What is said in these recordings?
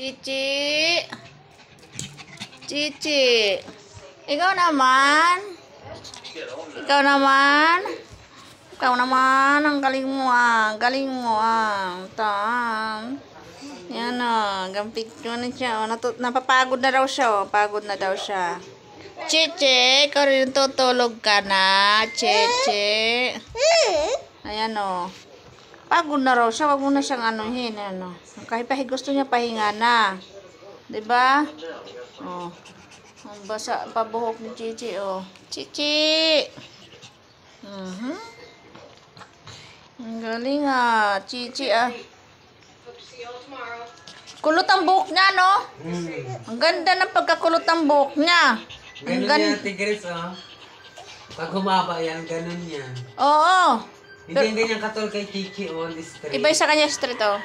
Cici. Cici. Ikaw naman. Ikaw naman. Ikaw naman. Ang galing mo ah. Galing mo ah. Tam. Yan o. Gampit mo na siya. Napapagod na daw siya. Pagod na daw siya. Cici. Ikaw rin tutulog ka na. Cici. Ayan o. Pagod na raw siya. Wag mo na siyang anuhin. Ano. Kahit gusto niya pahinga na. Diba? Oh. Ang basa pabuhok ni Cici. Oh. Cici. Ang galing ah. Cici ah. Kulot ang buhok niya, no? Ang ganda ng pagkakulot ang buhok niya. Ganun yan, Tigris, oh. Pag humaba yan, ganun yan. Oo. Hindi yung ganyan katol kay Kiki on the street. Iba sa kanya street, oh.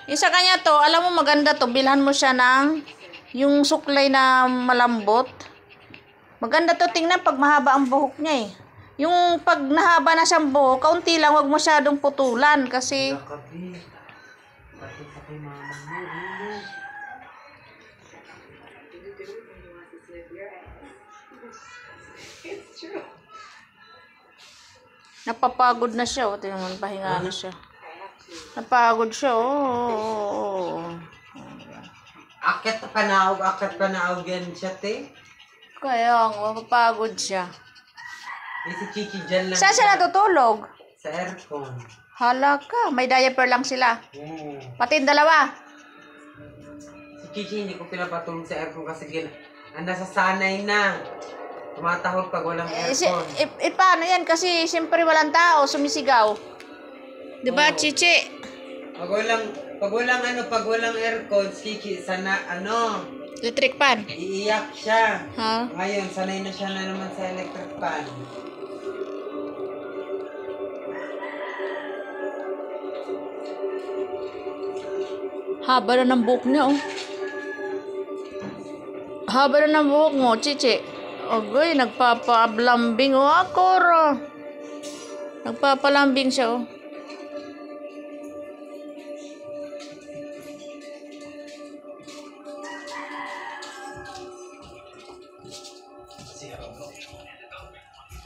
Yung sa kanya to, alam mo maganda to. Bilhan mo siya ng yung suklay na malambot. Maganda to tingnan pag mahaba ang buhok niya eh. Yung pag nahaba na siyang buhok, kaunti lang, wag masyadong putulan kasi napapagod na siya. O, tingnan mo, pahinga na siya. Napagod siya. Oh. Akit pa naog yan siya, te. Kaya, mapapagod siya. Eh, si Kiki dyan lang. Saan siya natutulog? Sa aircon. Hala ka, may diaper lang sila. Pati yung dalawa. Si Kiki hindi ko pinapatulog sa aircon kasi nasasanay na. Tumatahol pag walang aircon. Paano yan? Kasi siyempre walang tao, sumisigaw. Diba, Cici? Pag walang aircon, si Kiki sana Electric pan. iiyak siya. Ha? Ngayon, sanay na siya na naman sa electric pan. Haba na ng buhok niya, oh. Haba na ng buhok mo, Cici. Agoy, nagpapalambing, oh, akoro. Nagpapalambing siya, oh.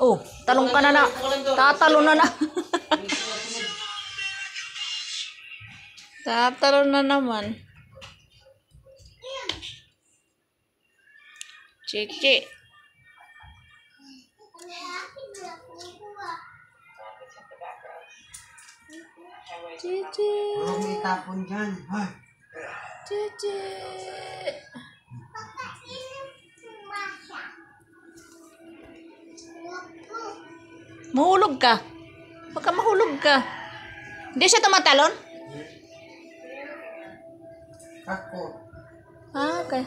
Oh, talong ka na na. Tatalon na na. Tatalon na naman. Cici. Cici. Parang may tapon dyan. Ay. Cici. Mahulog ka. Baka mahulog ka. Hindi siya tumatalon? Ako. Ah, okay.